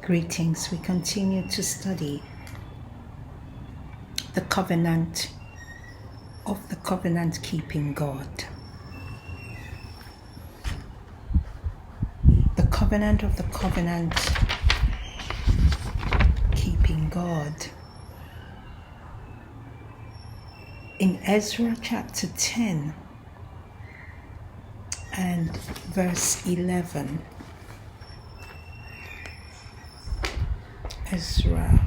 Greetings. We continue to study the covenant of the covenant-keeping God. The covenant of the covenant-keeping God. In Ezra chapter 10 and verse 11. Ezra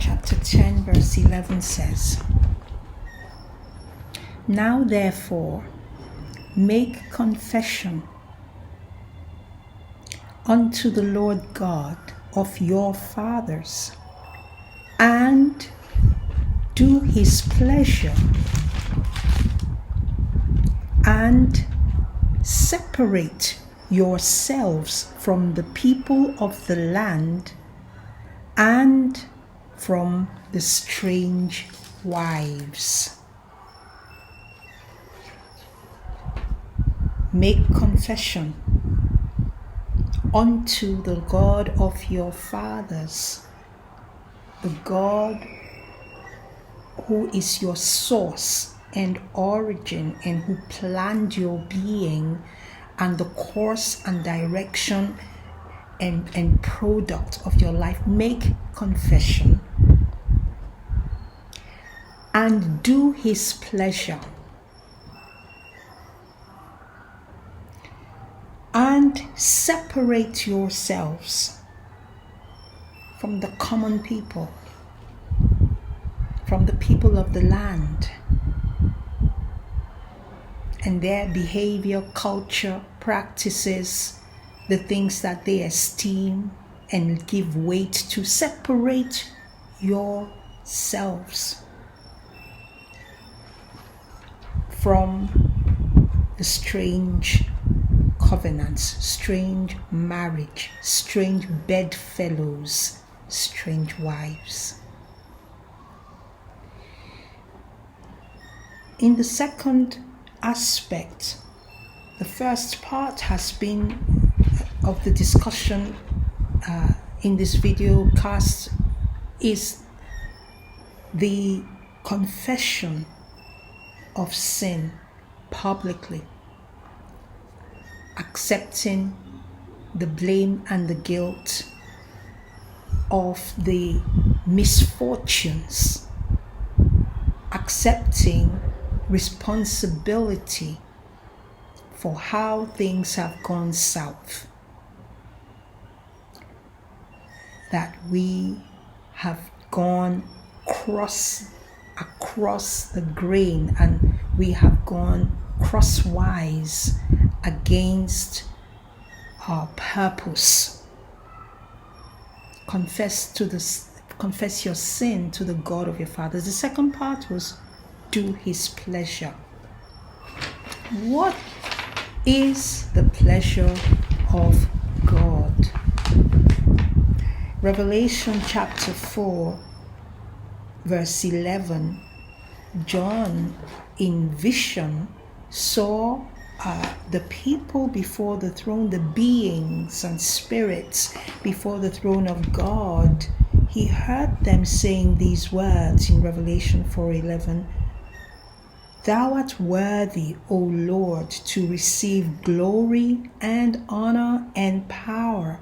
chapter 10 verse 11 says, "Now therefore make confession unto the Lord God of your fathers, and do his pleasure, and separate yourselves from the people of the land and from the strange wives." Make confession unto the God of your fathers, the God who is your source and origin and who planned your being and the course and direction and product of your life. Make confession and do his pleasure, and separate yourselves from the common people, from the people of the land and their behavior, culture, practices, the things that they esteem and give weight to. Separate yourselves from the strange covenants, strange marriage, strange bedfellows, strange wives. In the second aspect, the first part has been of the discussion in this video cast is the confession of sin publicly, accepting the blame and the guilt of the misfortunes, accepting responsibility for how things have gone south, that we have gone across the grain and we have gone crosswise against our purpose. Confess your sin to the God of your fathers. The second part was do his pleasure. What is the pleasure of God? Revelation chapter 4 verse 11, John in vision saw the people before the throne, the beings and spirits before the throne of God. He heard them saying these words in Revelation 4:11, "Thou art worthy, O Lord, to receive glory and honor and power,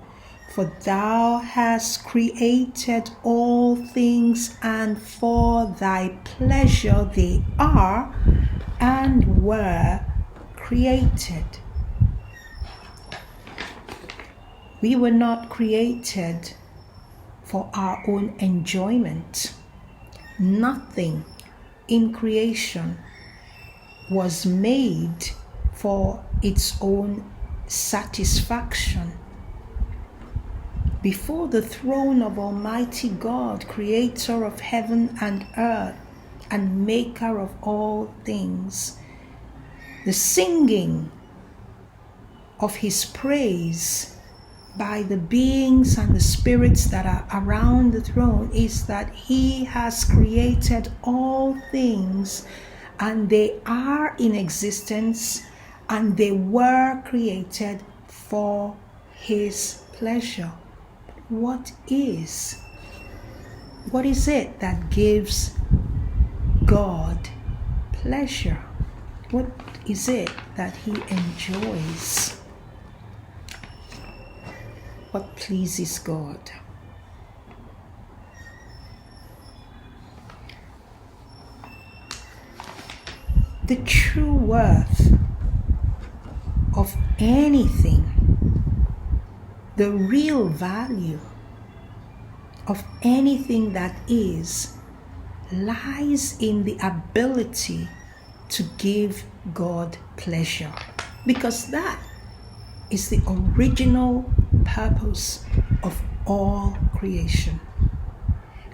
for thou hast created all things, and for thy pleasure they are and were created." We were not created for our own enjoyment. Nothing in creation was made for its own satisfaction. Before the throne of Almighty God, creator of heaven and earth and maker of all things, the singing of his praise by the beings and the spirits that are around the throne is that he has created all things, and they are in existence, and they were created for his pleasure. What is it that gives God pleasure? What is it that he enjoys? What pleases God? The true worth of anything, the real value of anything that is, lies in the ability to give God pleasure, because that is the original purpose of all creation.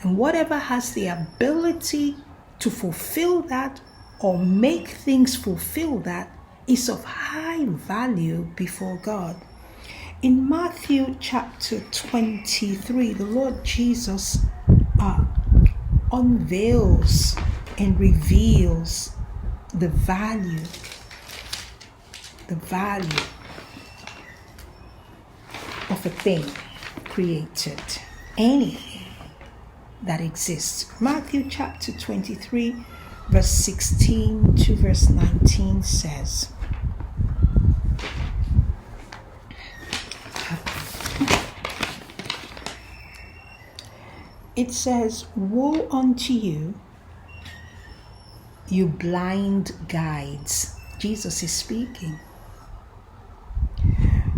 And whatever has the ability to fulfill that or make things fulfill that is of high value before God. In Matthew chapter 23, the Lord Jesus unveils and reveals the value of a thing created, anything that exists. Matthew chapter 23, verse 16 to verse 19 says, it says, "Woe unto you, you blind guides." Jesus is speaking.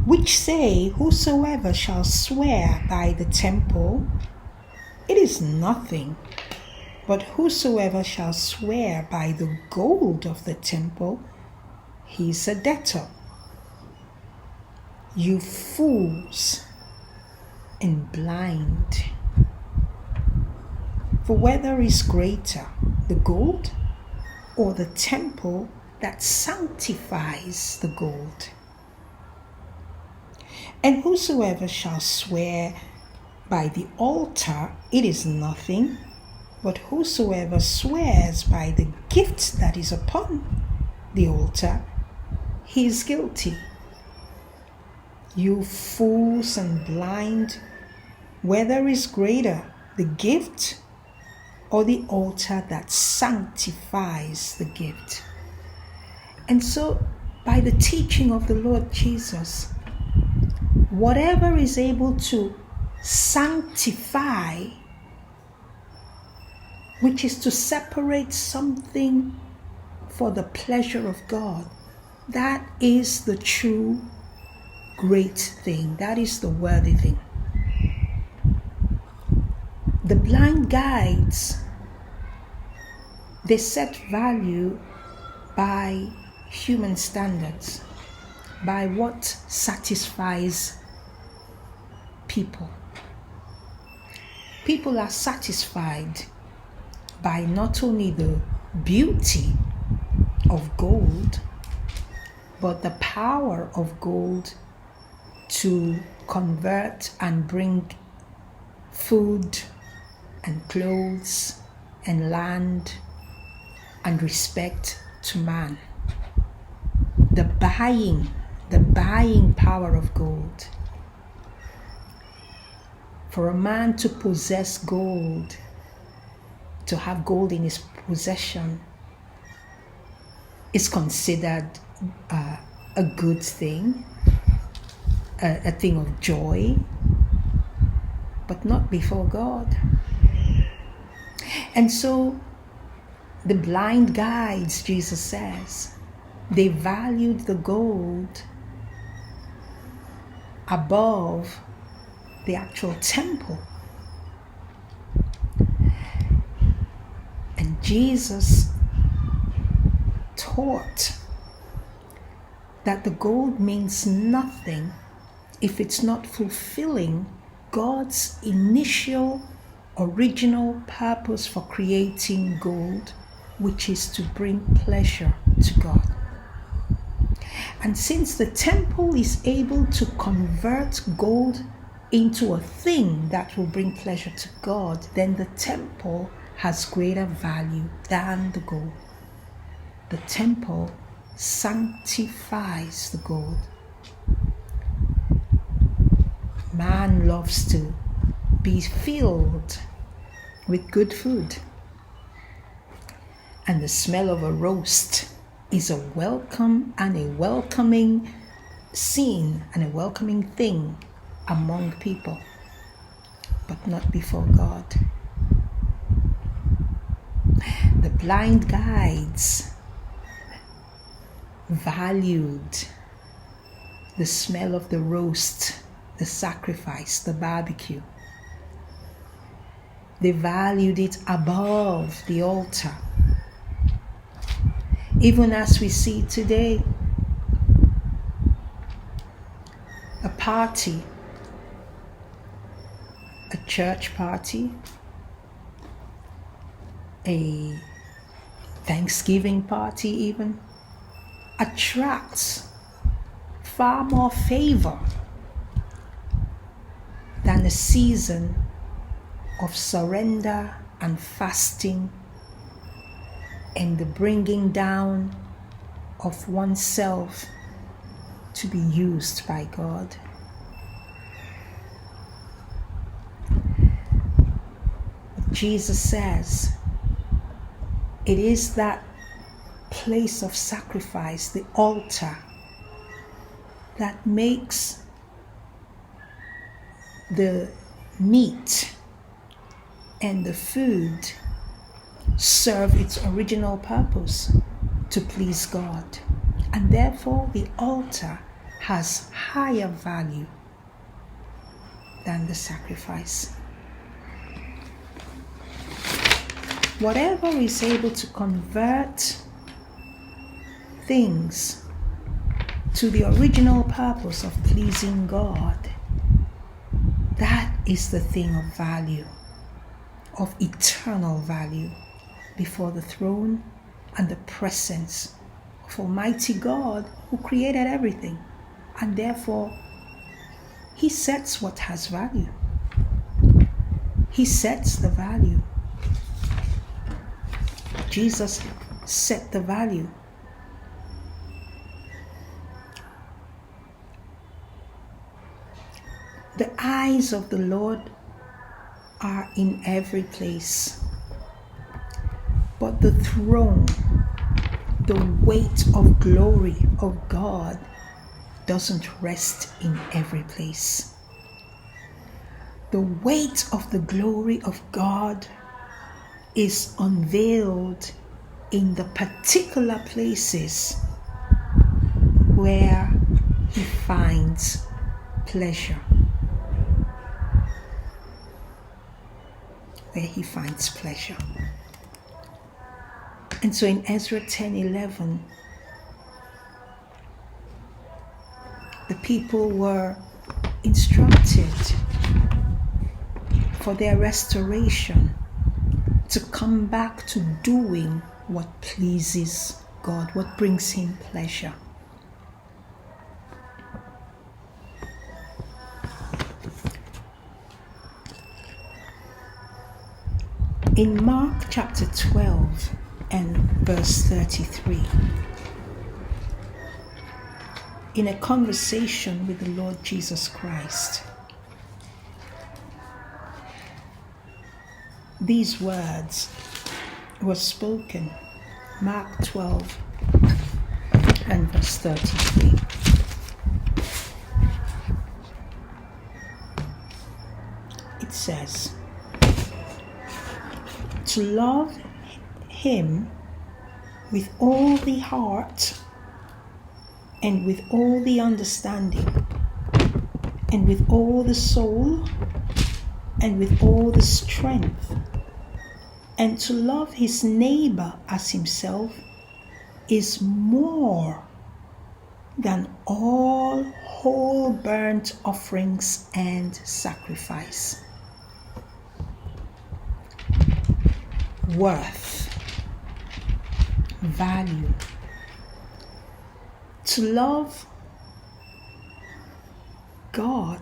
"Which say, whosoever shall swear by the temple, it is nothing. But whosoever shall swear by the gold of the temple, he is a debtor. You fools and blind. For whether is greater, the gold or the temple that sanctifies the gold? And whosoever shall swear by the altar, it is nothing. But whosoever swears by the gift that is upon the altar, he is guilty. You fools and blind, whether is greater, the gift or the altar that sanctifies the gift?" And so, by the teaching of the Lord Jesus, whatever is able to sanctify, which is to separate something for the pleasure of God, that is the true great thing. That is the worthy thing. The blind guides, they set value by human standards, by what satisfies people. People are satisfied by not only the beauty of gold, but the power of gold to convert and bring food and clothes and land and respect to man. The buying power of gold. For a man to possess gold, to have gold in his possession, is considered a good thing, a thing of joy, but not before God. And so the blind guides, Jesus says, they valued the gold above the actual temple. And Jesus taught that the gold means nothing if it's not fulfilling God's initial, original purpose for creating gold, which is to bring pleasure to God. And since the temple is able to convert gold into a thing that will bring pleasure to God, then the temple has greater value than the gold. The temple sanctifies the gold. Man loves to be filled with good food. And the smell of a roast is a welcome and a welcoming scene and a welcoming thing among people, but not before God. The blind guides valued the smell of the roast, the sacrifice, the barbecue. They valued it above the altar. Even as we see today, a party, a church party, a Thanksgiving party even, attracts far more favor than a season of surrender and fasting and the bringing down of oneself to be used by God. Jesus says it is that place of sacrifice, the altar, that makes the meat and the food serve its original purpose, to please God. And therefore the altar has higher value than the sacrifice. Whatever is able to convert things to the original purpose of pleasing God, that is the thing of value, of eternal value, before the throne and the presence of Almighty God, who created everything. And therefore, He sets what has value. He sets the value. Jesus set the value. The eyes of the Lord are in every place, but the throne, the weight of glory of God, doesn't rest in every place. The weight of the glory of God is unveiled in the particular places where He finds pleasure. Where He finds pleasure. And so in Ezra 10:11, the people were instructed for their restoration to come back to doing what pleases God, what brings Him pleasure. In Mark chapter 12 and verse 33, in a conversation with the Lord Jesus Christ, these words were spoken. Mark 12 and verse 33. It says, to love Him with all the heart and with all the understanding and with all the soul and with all the strength, and to love his neighbor as himself, is more than all whole burnt offerings and sacrifice. Worth, value. To love God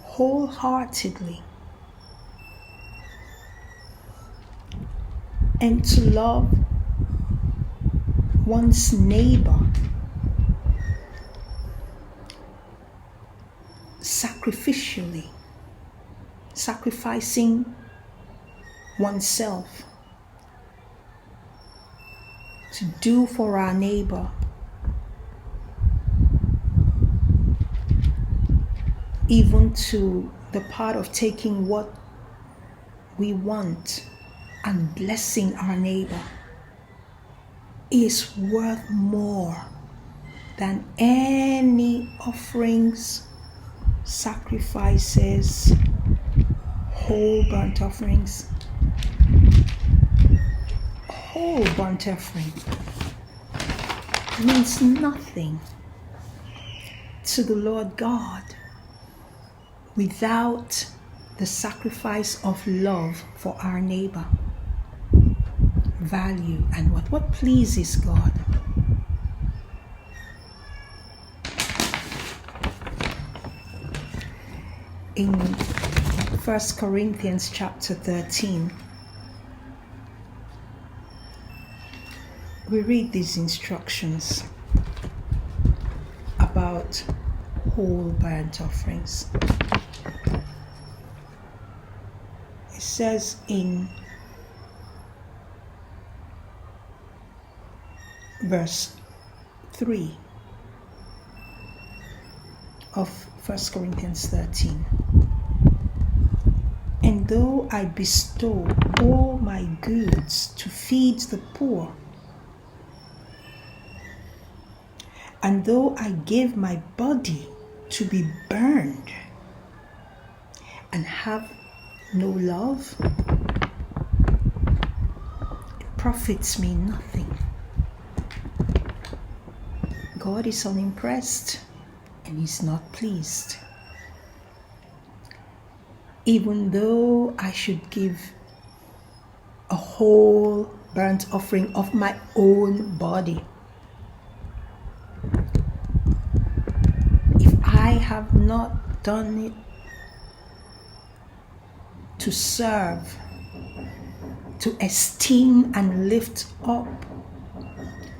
wholeheartedly and to love one's neighbor sacrificially, sacrificing oneself to do for our neighbor, even to the part of taking what we want and blessing our neighbor, is worth more than any offerings, sacrifices, whole burnt offerings. Whole burnt offering means nothing to the Lord God without the sacrifice of love for our neighbor. Value and what pleases God. In 1 Corinthians chapter 13, we read these instructions about whole burnt offerings. It says in verse 3 of 1 Corinthians 13, "And though I bestow all my goods to feed the poor, and though I give my body to be burned and have no love, it profits me nothing." God is unimpressed and He's not pleased. Even though I should give a whole burnt offering of my own body, if I have not done it to serve, to esteem and lift up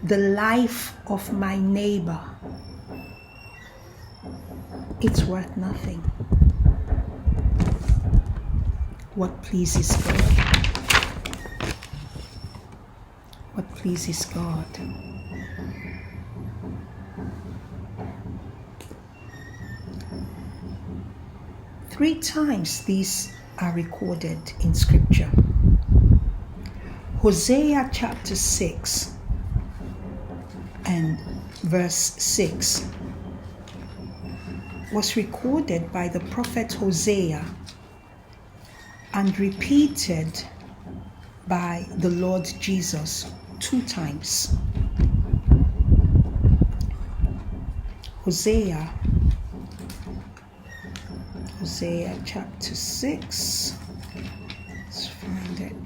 the life of my neighbor, it's worth nothing. What pleases God? What pleases God? Three times these are recorded in Scripture. Hosea chapter 6 and verse 6 was recorded by the prophet Hosea and repeated by the Lord Jesus 2 times. Hosea chapter 6. Let's find it.